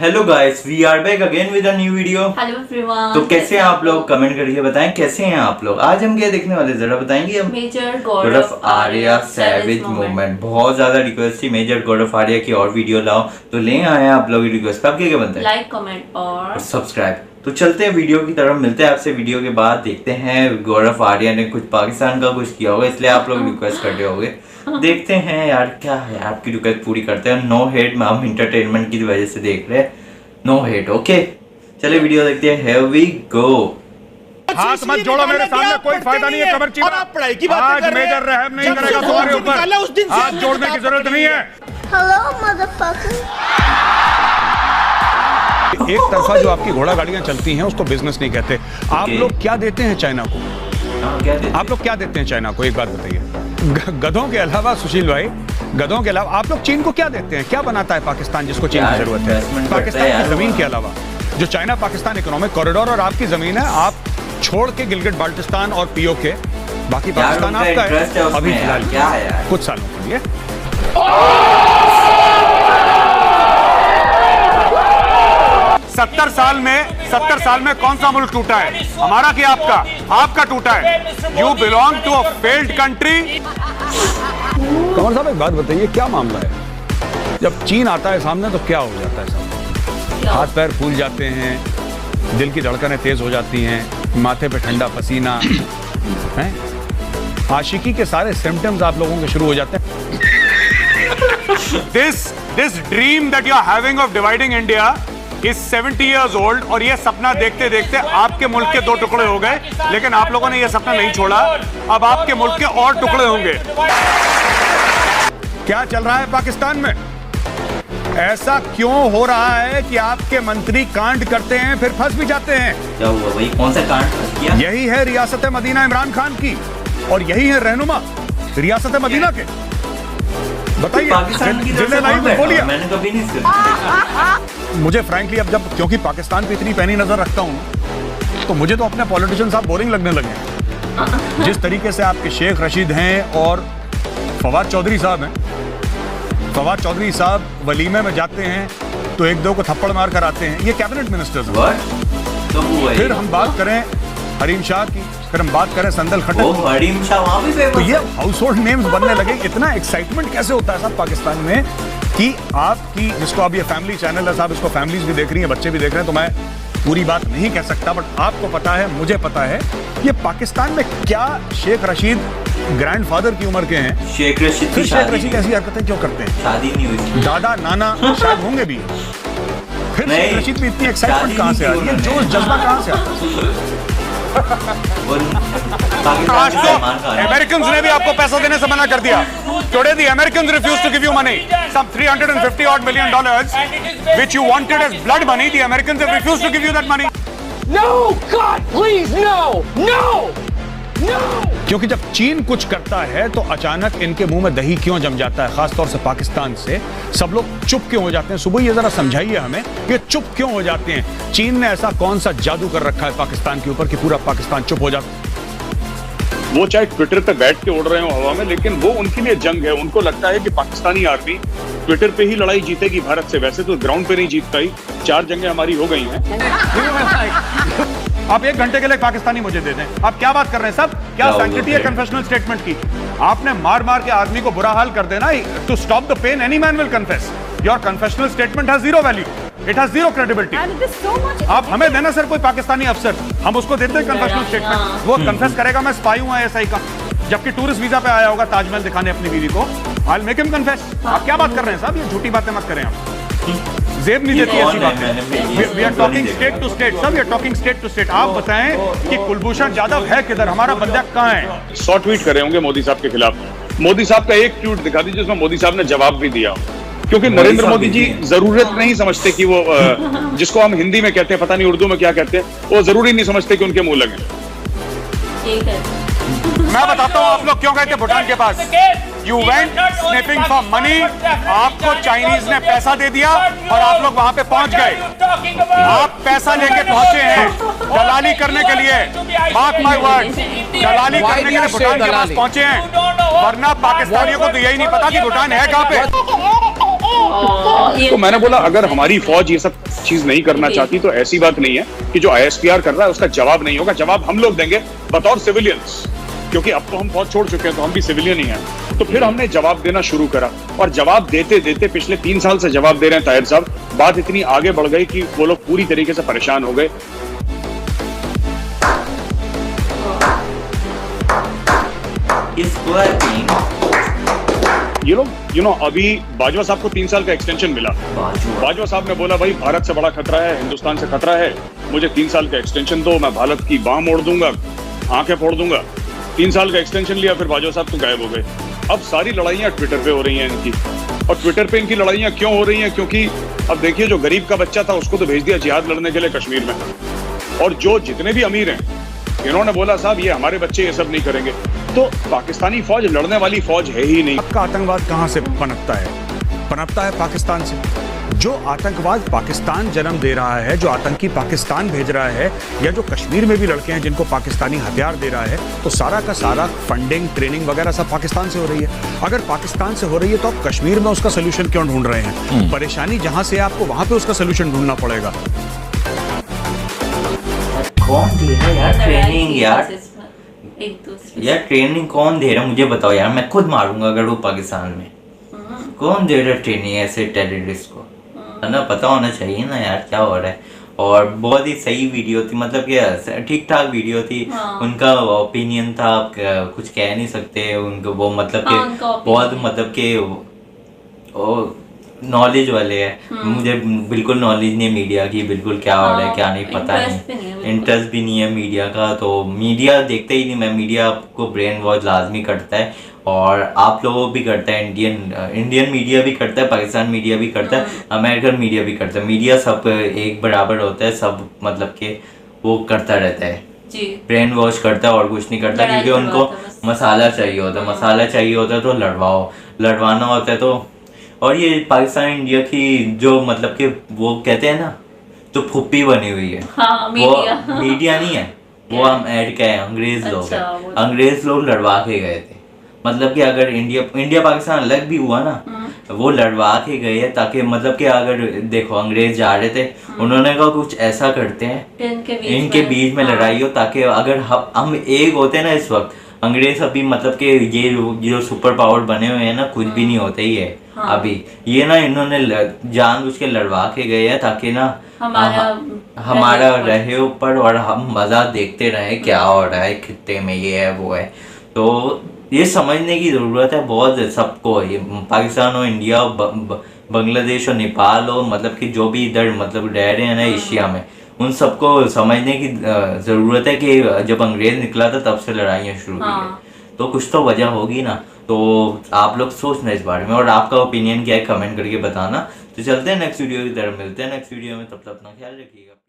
Hello guys, we are back again with a new video. Hello everyone. तो कैसे हैं आप लोग? कमेंट करके बताएं कैसे हैं आप लोग। आज हम क्या देखने वाले जरा बताएंगे हम। Major god of Arya savage movement. बहुत ज्यादा रिक्वेस्ट थी मेजर गॉड ऑफ आर्या की और वीडियो लाओ, तो ले आए आप लोग रिक्वेस्ट। अब क्या बनता है? लाइक कमेंट और सब्सक्राइब। तो चलते हैं वीडियो की तरफ, मिलते हैं आपसे वीडियो के बाद। देखते हैं गॉड ऑफ आर्या ने कुछ पाकिस्तान का कुछ किया होगा, इसलिए आप लोग रिक्वेस्ट करते होगे। देखते हैं यार क्या है, आपकी रिक्वेस्ट पूरी करते हैं। नो हेट, हम इंटरटेनमेंट की वजह से देख रहे हैं, नो हेट। ओके चले वीडियो देखते हैं। Here we go. हाथ मत जोड़ो मेरे सामने, कोई फायदा नहीं है। कमर चीरा। और आप पढ़ाई की बात आज कर रहे हैं। मेजर रहम नहीं करेगा तुम्हारे ऊपर। उस दिन से हाथ जोड़ने की जरूरत नहीं है। Hello, motherfucker. एक तरफा जो आपकी घोड़ा गाड़ियां चलती हैं उसको बिजनेस नहीं कहते। आप लोग क्या देते हैं चाइना को? क्या देते? आप लोग क्या देते हैं चाइना को? एक बात बताइए। गधों के अलावा सुशील भाई, गधों के अलावा आप लोग चीन को क्या देते हैं? क्या बनाता है पाकिस्तान जिसको चीन की जरूरत है? पाकिस्तान की जमीन के अलावा जो चाइना पाकिस्तान इकोनॉमिक कॉरिडोर और आपकी जमीन है, आप छोड़ के गिलगिट बाल्टिस्तान और पीओके, बाकी पाकिस्तान आपका है अभी फिलहाल क्या है यार? कुछ सालों के लिए। 70 साल में कौन सा मुल्क टूटा है? हमारा कि आपका? आपका टूटा है। You belong to a failed country. Qamar साहब एक बात बताइए, क्या मामला है? जब चीन आता है सामने तो क्या हो जाता है सामने? हाथ पैर फूल जाते हैं, दिल की धड़कनें तेज हो जाती हैं, माथे पे ठंडा पसीना है, आशिकी के सारे सिम्टम्स आप लोगों के शुरू हो जाते हैं। This dream that you are having of dividing India is 70 years old, और ये सपना देखते देखते आपके मुल्क के 2 टुकड़े हो गए, लेकिन आप लोगों ने ये सपना नहीं छोड़ा। अब आपके मुल्क के और टुकड़े होंगे। क्या चल रहा है पाकिस्तान में? ऐसा क्यों हो रहा है कि आपके मंत्री कांड करते हैं फिर फंस भी जाते हैं? क्या हुआ भाई? कौन सा कांड किया? यही है रियासत मदीना इमरान खान की, और यही है रहनुमा रियासत मदीना के। बताइए, पाकिस्तान की जिले लाइन में बोलिए। मैंने कभी नहीं सुना। मुझे फ्रैंकली अब जब, क्योंकि पाकिस्तान पे इतनी पैनी नजर रखता हूं, तो मुझे तो अपने पॉलिटिशियन साहब बोरिंग लगने लगे। जिस तरीके से आपके शेख रशीद हैं और फवाद चौधरी साहब हैं, फवाद चौधरी साहब वलीमे में जाते हैं तो एक दो को थप्पड़ मार कर आते हैं। ये कैबिनेट मिनिस्टर्स हैं। फिर हम बात करें हरीम शाह की, फिर हम बात करें संदल खट्टर। हरीम शाह वहां भी तो ये हाउस होल्ड नेम्स बनने लगे। इतना एक्साइटमेंट कैसे होता है साहब पाकिस्तान में कि आपकी, जिसको अब ये फैमिली चैनल है साहब, इसको फैमिलीज भी देख रही हैं, बच्चे भी देख रहे हैं, तो मैं पूरी बात नहीं कह सकता, बट आपको पता है, मुझे पता है, ये पाकिस्तान में क्या शेख रशीद ग्रैंडफादर की उम्र के हैं। शेख रशीद फिर शेख रशीद ऐसी हरकतें क्यों करते हैं? शादी नहीं हुई, दादा नाना शायद होंगे भी। फिर शेख रशीद में इतनी एक्साइटमेंट कहां से आ रही है? जोश जज्बा कहां से आ रहा है? आज तो अमेरिकन ने भी आपको पैसा देने से मना कर दिया। Today the Americans refused to give you money. Some $350 odd million, which you wanted as blood money. The Americans have refused to give you that money. No, God, please, no, no, no. क्योंकि जब चीन कुछ करता है तो अचानक इनके मुंह में दही क्यों जम जाता है? खासतौर से पाकिस्तान से सब लोग चुप क्यों हो जाते हैं? सुबह ये जरा समझाइए हमें, ये चुप क्यों हो जाते हैं? चीन ने ऐसा कौन सा जादू कर रखा है पाकिस्तान के ऊपर कि पूरा पाकिस्तान चुप हो जाता है? वो चाहे ट्विटर पे बैठ के उड़ रहे हो हवा में, लेकिन वो उनके लिए जंग है। उनको लगता है कि पाकिस्तानी आर्मी ट्विटर पे ही लड़ाई जीतेगी भारत से। वैसे तो ग्राउंड पे नहीं जीत पाई, 4 जंगें हमारी हो गई हैं। आप 1 घंटे के लिए पाकिस्तानी मुझे दे दें। आप क्या बात कर रहे हैं सब? क्या सैंक्टिटी है कन्फेशनल स्टेटमेंट की? आपने मार मार के आदमी को बुरा हाल कर देना। To stop the pain any man will confess. Your confessional statement has zero value, it has zero credibility. आप हमें देना सर कोई पाकिस्तानी अफसर, हम उसको देते हैं कन्फेशनल स्टेटमेंट। वो कन्फेस करेगा मैं स्पाई हूं ISI का, जबकि टूरिस्ट वीजा पे आया होगा ताजमहल दिखाने अपनी बीवी को। I will make him confess. आप क्या बात कर रहे हैं साहब? ये झूठी बातें मत करें आप। जेब नहीं देती ऐसी बात। We are talking state to state sir, we are talking state to state. आप बताएं कि कुलभूषण जाधव है किधर? हमारा बंदा कहां है? 100 ट्वीट करे होंगे मोदी साहब के खिलाफ। मोदी साहब का एक ट्वीट दिखा दीजिए जिसमें मोदी साहब ने जवाब भी दिया। क्योंकि नरेंद्र मोदी जी जरूरत नहीं समझते कि वो जिसको हम हिंदी में कहते हैं, पता नहीं उर्दू में क्या कहते हैं, वो जरूरी नहीं समझते कि उनके मुंह लगे। मैं बताता हूँ आप लोग क्यों गए थे भूटान के पास। You went sniffing for money. आपको चाइनीज ने पैसा दे दिया और आप लोग वहां पे पहुंच गए। आप पैसा लेके पहुंचे हैं दलाली करने के लिए। मार्क माय वर्ड, दलाली करने के लिए भूटान के पास पहुंचे हैं, वरना पाकिस्तानियों को तो यही नहीं पता कि भूटान है कहां पे। ये तो मैंने बोला अगर हमारी फौज ये सब चीज नहीं करना चाहती तो ऐसी बात नहीं है कि जो ISPR कर रहा है उसका जवाब नहीं होगा, जवाब हम लोग देंगे बतौर सिविलियंस, क्योंकि अब तो हम फौज छोड़ चुके हैं तो हम भी सिविलियन ही हैं। तो फिर हमने जवाब देना शुरू करा और जवाब देते देते पिछले 3 साल से जवाब दे रहे हैं ताहिर साहब, बात इतनी आगे बढ़ गई कि वो लोग पूरी तरीके से परेशान हो गए। ये लोग अभी बाजवा साहब को 3 साल का एक्सटेंशन मिला। बाजवा साहब ने बोला भाई भारत से बड़ा खतरा है, हिंदुस्तान से खतरा है, मुझे 3 साल का एक्सटेंशन दो, मैं भारत की बांह मोड़ दूंगा, आंखें फोड़ दूंगा। 3 साल का एक्सटेंशन लिया, फिर बाजवा साहब तो गायब हो गए। अब सारी लड़ाइयां ट्विटर पे हो रही हैं इनकी, और ट्विटर पे इनकी लड़ाइयां क्यों हो रही हैं? क्योंकि अब देखिए जो गरीब का बच्चा था उसको तो भेज दिया जिहाद लड़ने के लिए कश्मीर में, और जो जितने भी अमीर हैं इन्होंने बोला साहब ये हमारे बच्चे ये सब नहीं करेंगे। तो पाकिस्तानी फौज लड़ने वाली फौज है ही नहीं। आपका आतंकवाद कहां से पनपता है? पनपता है पाकिस्तान से। जो आतंकवाद पाकिस्तान जन्म दे रहा है, जो आतंकी पाकिस्तान भेज रहा है, या जो कश्मीर में भी लड़के हैं जिनको पाकिस्तानी हथियार दे रहा है, तो सारा का सारा फंडिंग, ट्रेनिंग वगैरह सब पाकिस्तान से हो रही है। अगर पाकिस्तान से हो रही है तो आप कश्मीर में उसका सोल्यूशन क्यों ढूंढ रहे हैं? परेशानी जहां से आपको वहां पे उसका सोल्यूशन ढूंढना पड़ेगा। कौन दे रहा है यार ट्रेनिंग? यार एक दूसरे यार ट्रेनिंग कौन दे रहा है मुझे बताओ यार, मैं खुद मारूंगा अगर वो पाकिस्तान में। कौन दे रहा है ट्रेनिंग ऐसे टेररिस्ट को? है ना, पता होना चाहिए ना यार क्या हो रहा है। और बहुत ही सही वीडियो थी, मतलब कि ठीक ठाक वीडियो थी। उनका ओपिनियन था, आप कुछ कह नहीं सकते उनको, वो मतलब कि बहुत मतलब कि नॉलेज वाले है। मुझे बिल्कुल नॉलेज नहीं मीडिया की, बिल्कुल क्या हो रहा है क्या नहीं पता नहीं, इंटरेस्ट भी नहीं है मीडिया का। तो मीडिया देखते ही नहीं मैं, मीडिया आपको ब्रेन वॉश लाजमी करता है और आप लोगों भी करता है, इंडियन मीडिया भी करता है, पाकिस्तान मीडिया भी करता है, अमेरिकन मीडिया भी करता है। मीडिया सब एक बराबर होता है, सब मतलब कि वो करता रहता है, ब्रेन वॉश करता है और कुछ नहीं करता, क्योंकि उनको मसाला चाहिए होता है। मसाला चाहिए होता है तो लड़वाना होता है। तो और ये पाकिस्तान इंडिया की जो मतलब कि वो कहते हैं ना, जो फुप्पी बनी हुई है, वो मीडिया नहीं है, वो हम ऐड क्या है, अंग्रेज लोग हैं। अंग्रेज लोग लड़वा के गए थे, मतलब कि अगर इंडिया पाकिस्तान अलग भी हुआ ना, वो लड़वा के गए हैं ताकि मतलब कि अगर देखो अंग्रेज जा रहे थे, उन्होंने कहा कुछ ऐसा करते हैं इनके बीच में लड़ाई हो, ताकि अगर हम एक होते हैं ना इस वक्त, अंग्रेज अभी मतलब कि ये जो सुपर पावर बने हुए हैं ना, कुछ भी नहीं होते ही है। अभी ये ना इन्होंने जानबूझ के लड़वा के गए हैं ताकि ना हमारा रहे ऊपर और हम मजा देखते रहे क्या हो रहा है खित्ते में, ये है वो है। तो ये समझने की ज़रूरत है बहुत सबको, ये पाकिस्तान हो, इंडिया हो, बांग्लादेश हो, नेपाल हो, मतलब कि जो भी इधर मतलब रह रहे हैं ना एशिया में, उन सबको समझने की ज़रूरत है कि जब अंग्रेज़ निकला था तब से लड़ाइयाँ शुरू हुई है, तो कुछ तो वजह होगी ना। तो आप लोग सोचना इस बारे में, और आपका ओपिनियन क्या है कमेंट करके बताना। तो चलते हैं नेक्स्ट वीडियो की तरफ, मिलते हैं नेक्स्ट वीडियो में, तब तक अपना ख्याल रखिएगा।